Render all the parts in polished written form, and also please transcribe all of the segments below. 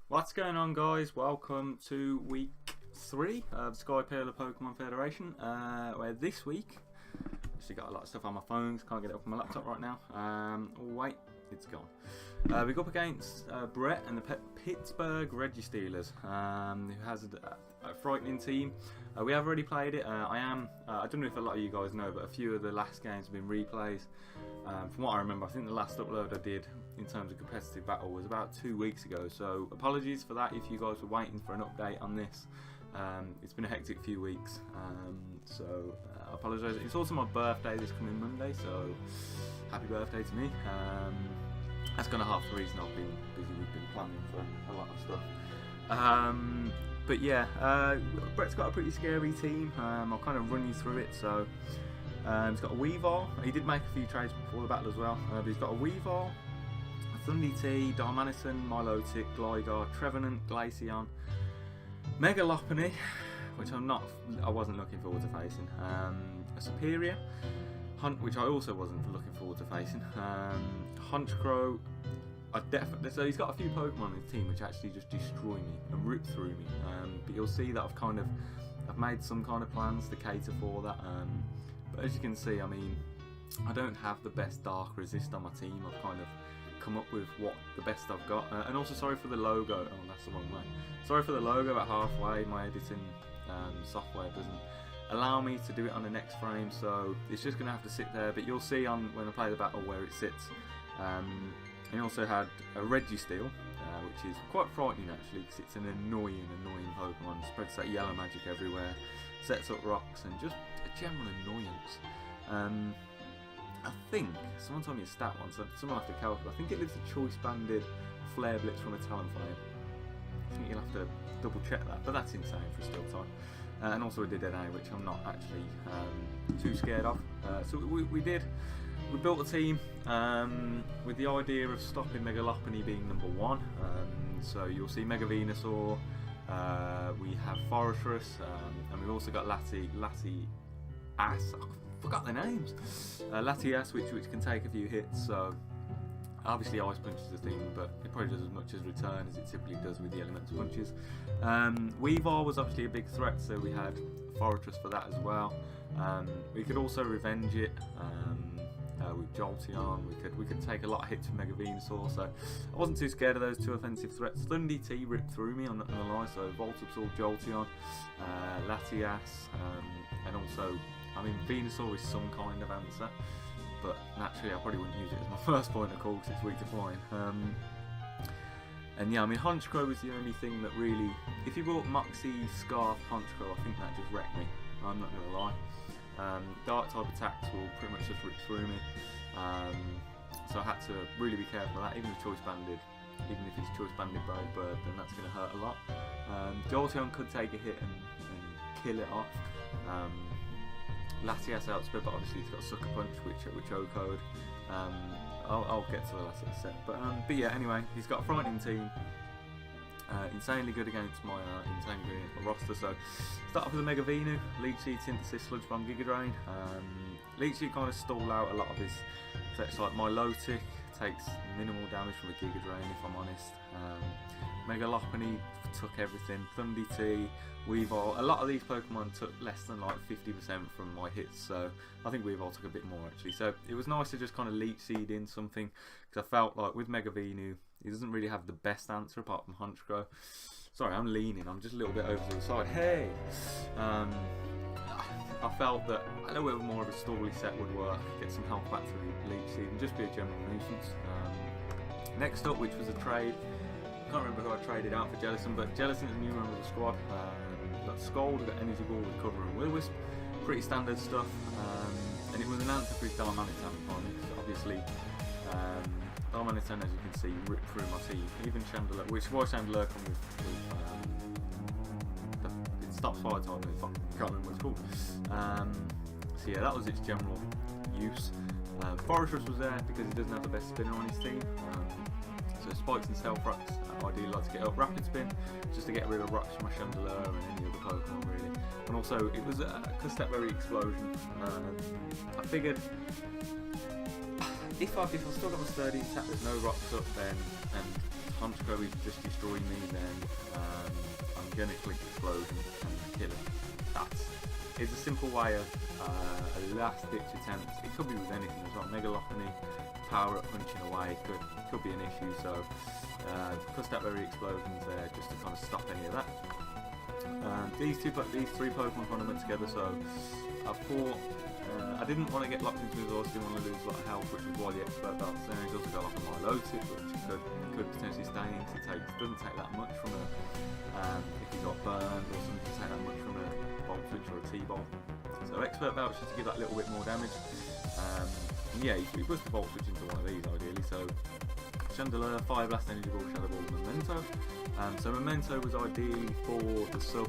What's going on, guys? Welcome to week 3 of Sky Pearl of Pokemon Federation, where this week, actually got a lot of stuff on my phone, can't get it up on my laptop right now. Oh wait, it's gone. We go up against Brett and the Pittsburgh Registeelers, who has a frightening team. We have already played it. I don't know if a lot of you guys know, but a few of the last games have been replays. From what I remember, I think the last upload I did in terms of competitive battle was about 2 weeks ago, so apologies for that if you guys were waiting for an update on this. It's been a hectic few weeks, so I apologise. It's also my birthday this coming Monday, so happy birthday to me. That's kind of half the reason I've been busy. We've been planning for a lot of stuff. But yeah, Brett's got a pretty scary team. I'll kind of run you through it. So he's got a Weavile. He did make a few trades before the battle as well. But he's got a Weavile, a Thundy, Darmanitan, Milotic, Gligar, Trevenant, Glaceon, Megalophony, which I wasn't looking forward to facing. A Superior, Hunt, which I also wasn't looking forward to facing. Honchkrow. So he's got a few Pokemon in his team which actually just destroy me and rip through me. But you'll see that I've made some kind of plans to cater for that. But as you can see, I mean, I don't have the best Dark Resist on my team. I've kind of come up with what the best I've got. And also sorry for the logo. Oh, that's the wrong way. Sorry for the logo at halfway. My editing software doesn't allow me to do it on the next frame, so it's just going to have to sit there. But you'll see on when I play the battle where it sits. He also had a Registeel, which is quite frightening actually, because it's an annoying Pokemon. Spreads that yellow magic everywhere, sets up rocks, and just a general annoyance. I think someone told me a stat once, so someone will have to calculate. I think it lives a choice banded Flare Blitz from a Talonflame. I think you'll have to double check that, but that's insane for a Steel type. And also a Dedenne, which I'm not actually too scared of. So we built a team with the idea of stopping Megalophony being number 1. So you'll see Mega Venusaur, we have Hax-R-Us, and we've also got Latias. I forgot the names. Latias, which can take a few hits. So obviously Ice Punch is the thing, but it probably does as much as return as it typically does with the Elemental Punches. Weavile was obviously a big threat, so we had Hax-R-Us for that as well. We could also revenge it with Jolteon. We could take a lot of hits from Mega Venusaur, so I wasn't too scared of those two offensive threats. Thundy ripped through me, I'm not going to lie, so Volt Absorb, Jolteon, Latias, and also, I mean, Venusaur is some kind of answer, but naturally I probably wouldn't use it as my first point of call because it's weak to flying. And yeah, I mean, Honchkrow was the only thing that really, if you brought Moxie, Scarf, Honchkrow, I think that just wrecked me, I'm not going to lie. Dark type attacks will pretty much just rip through me, so I had to really be careful of that. Even if choice banded Brave Bird, then that's going to hurt a lot. Jolteon could take a hit and kill it off. Latias outspeed, but obviously he's got Sucker Punch, which O-code. I'll get to the Latias set, but yeah, anyway, he's got a frightening team. Insanely good against my roster. So start off with a Mega Venu, Leech Seed, Synthesis, Sludge Bomb, Giga Drain. Leech Seed kind of stall out a lot of his effects, like Milotic takes minimal damage from a Giga Drain if I'm honest. Megalophony took everything. Thundy, Weavile. A lot of these Pokemon took less than like 50% from my hits, so I think Weavile took a bit more actually. So it was nice to just kind of Leech Seed in something, because I felt like with Mega Venu, he doesn't really have the best answer apart from Honchkrow. Sorry, I'm leaning. I'm just a little bit over to the side. Hey! I felt that a little bit more of a stally set would work. Get some health back to the Leech Seed and just be a general nuisance. Next up, which was a trade. I can't remember who I traded out for Jellicent, but Jellicent is a new member of the squad. We've got Scold, we've got Energy Ball, Recover, and Will-O-Wisp. Pretty standard stuff. And it was an answer for his Darmanitan for me. So obviously, Darmanitan, as you can see, ripped through my team. Even Chandelure, which was Chandelure come with it stops fire type, I can't remember what it's called. So yeah, that was its general use. Hax-R-Us was there because he doesn't have the best spinner on his team. So Spikes and Stealth Rocks, ideally like to get up Rapid Spin, just to get rid of rocks from my Chandelure and any other Pokemon really. And also it was a Custep Berry Explosion. I figured if I've still got my sturdy attack, there's no rocks up, then and Honchkrow is just destroying me, then I'm gonna click explosion and kill him. It's a simple way of a last ditch attempt. It could be with anything as well. Megalophony, power up punching away could be an issue. So Custapberry explosions there just to kind of stop any of that. These three Pokemon kind of went together. So I thought I didn't want to get locked into exhaust. Didn't want to lose a lot of health, which is why the expert belt's there. He's also got like a Milotic, which could potentially stay in. Doesn't take that much from a if he got burned or something. Doesn't take that much from a Volt Switch or a T-Ball. So expert belt just to give that little bit more damage. And yeah, he was the Volt Switch into one of these ideally. So Chandelure, Fire Blast, Energy Ball, Shadow Ball, Memento. So Memento was ideally for the sub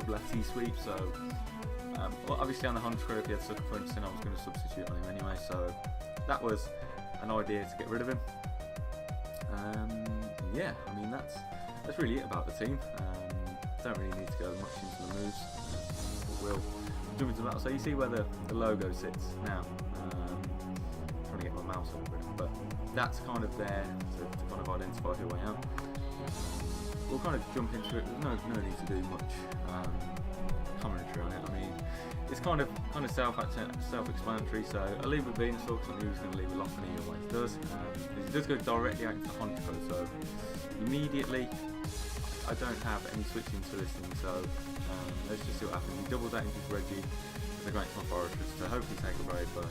Lati sweep. So well, obviously on the Honchkrow, if he had Sucker Punch, then I was going to substitute on him anyway. So that was an idea to get rid of him. Yeah, I mean that's really it about the team. Don't really need to go much into the moves. But we'll jump into that. So you see where the logo sits now. Trying to get my mouse over it, but that's kind of there to kind of identify who I am. We'll kind of jump into it. There's no need to do much commentary on it. I mean, it's kind of self-explanatory. So I'll leave with Venusaur because I knew he was going to leave with Lopunny, he always does. He does go directly out into Honchkrow, so immediately I don't have any switching to this thing. So let's just see what happens. He doubles out into his Reggie as I go into my Forretress to hopefully take a brave, but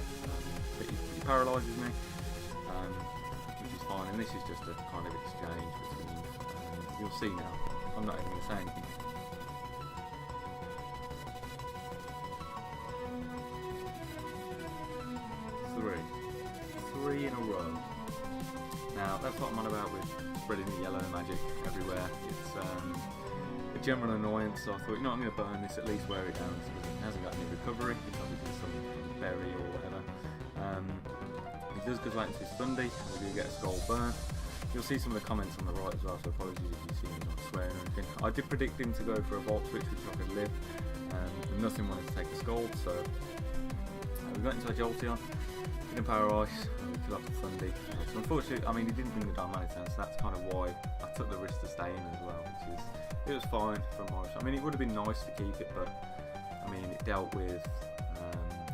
he paralyses me, which is fine. And this is just a kind of exchange between. You'll see now. I'm not even going to say anything. Three in a row. Now that's what I'm on about with spreading the yellow magic everywhere. It's a general annoyance, so I thought, you know, I'm going to burn this, at least wear it down because it hasn't got any recovery. It's obviously some berry or whatever. He does go right into his Thundy, and we do get a Skull burn. You'll see some of the comments on the right as well, so apologies if you see me not swearing or anything. I did predict him to go for a Volt Switch, which I could live, and nothing wanted to take the Scald, so we got into a Jolteon. Power Ice, we kill off the Thundy. So unfortunately, I mean, he didn't bring the Darmanitan, so that's kind of why I took the risk to stay in as well, it was fine for Morris. I mean, it would have been nice to keep it, but I mean, it dealt with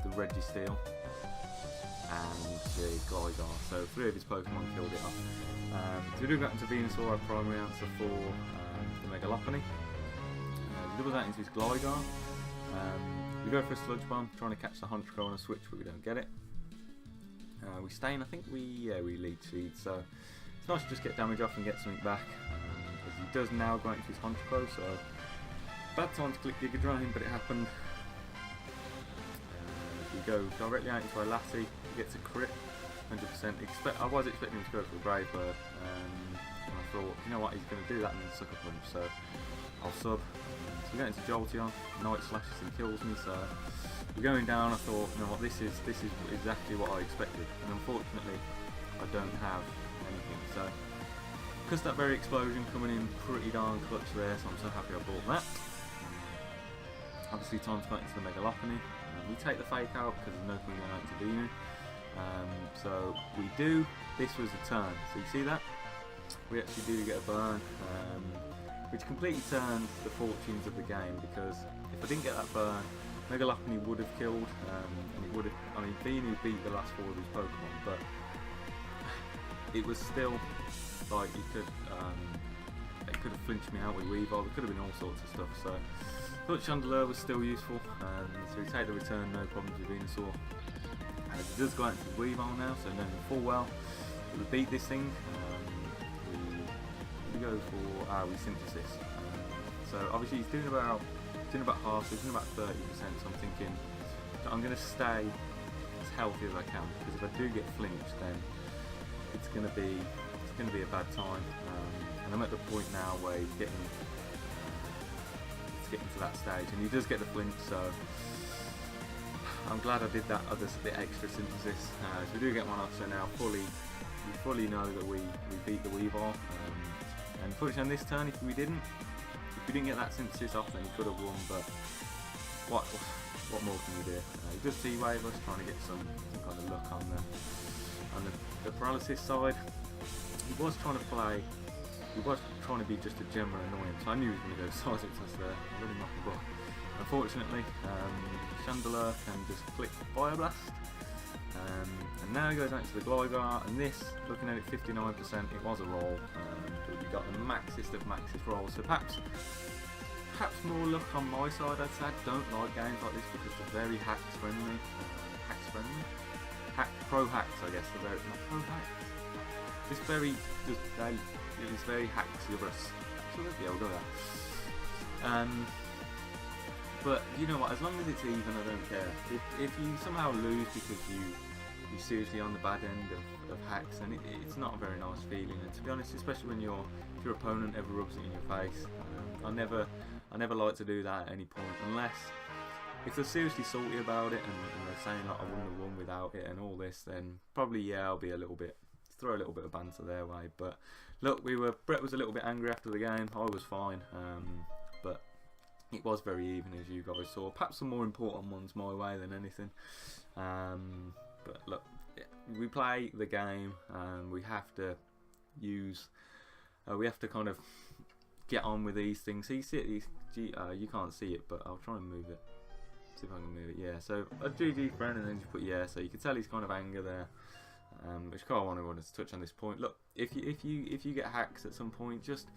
the Registeelers and the Gligar, so 3 of his Pokemon killed it off. So we do go into Venusaur, our primary answer for the Megalophony. We double that into his Gligar. We go for a Sludge Bomb, trying to catch the Honchkrow on a switch, but we don't get it. We stay in, I think we lead Seed, so it's nice to just get damage off and get something back. As he does now go into his Honchkrow, so bad time to click Giga Drain, but it happened. We go directly out into a Lassie, he gets a crit, 100%. I was expecting him to go for a Brave Bird, and I thought, you know what, he's going to do that and then Sucker Punch, so I'll sub. So we go into Jolteon, Night Slashes and kills me, so we're going down. I thought, you know what, this is exactly what I expected, and unfortunately I don't have anything. So Custapberry Explosion coming in pretty darn clutch there, so I'm so happy I bought that. Obviously time to go into the Megalophony. We take the Fake out because there's no point going out to Venu. So we do. This was a turn, so you see that? We actually do get a burn, which completely turned the fortunes of the game, because if I didn't get that burn, Megalophony would have killed, and it would have. I mean, Venu beat the last 4 of his Pokemon, but it was still like it could have flinched me out with Weavile. It could have been all sorts of stuff. So I thought Chandelure was still useful, so we take the return, no problems with Venusaur. It does go out into Weavile now, so knowing full well we beat this thing. We go for we Synthesis. So obviously he's doing about half, so he's doing about 30%, so I'm thinking that I'm going to stay as healthy as I can, because if I do get flinched, then it's going to be a bad time, and I'm at the point now where he's getting to that stage, and he does get the flinch, so I'm glad I did that the extra Synthesis. So we do get one off, so now we fully know that we beat the Weavile, and unfortunately on this turn, if we didn't get that Synthesis off, then he could have won, but what more can you do? He does T-Wave us, trying to get some kind of luck on the paralysis side. He was trying to play. He was trying to be just a general annoyance. So I knew he was going to go Seismic Test there. Really knocked the ball. Unfortunately, Chandelier can just click Fire Blast. And now he goes out to the Gligar, and this, looking at it, 59%, it was a roll. But we got the maxist of maxist rolls. So perhaps more luck on my side, I'd say. I don't like games like this because they're very Hax friendly. Pro Hax, I guess. They're very, not Pro Hax. It's very, it is very Hax-R-Us. Yeah, we'll go with that. But you know what? As long as it's even, I don't care. If you somehow lose because you're seriously on the bad end of Hax, then it's not a very nice feeling. And to be honest, especially when your opponent ever rubs it in your face, I never like to do that at any point, unless if they're seriously salty about it and they're saying like I wouldn't have won without it and all this, then probably yeah, I'll be a little bit. Throw a little bit of banter their way. But look, Brett was a little bit angry after the game. I was fine, but it was very even, as you guys saw. Perhaps some more important ones my way than anything. But look, we play the game, and we have to kind of get on with these things. You can't see it, but I'll try and move it. See if I can move it. Yeah. So a GG friend, and then just put yeah. So you can tell he's kind of anger there. Which kind of wanted to touch on this point. Look, if you get hacks at some point, just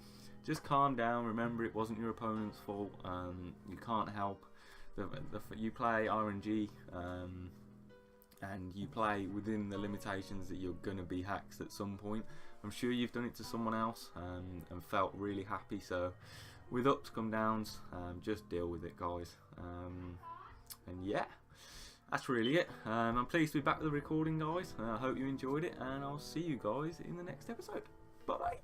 calm down. Remember, it wasn't your opponent's fault. You can't help. You play RNG, and you play within the limitations that you're gonna be hacked at some point. I'm sure you've done it to someone else and felt really happy. So, with ups come downs, just deal with it, guys. And yeah. That's really it. I'm pleased to be back with the recording, guys. I hope you enjoyed it, and I'll see you guys in the next episode. Bye bye.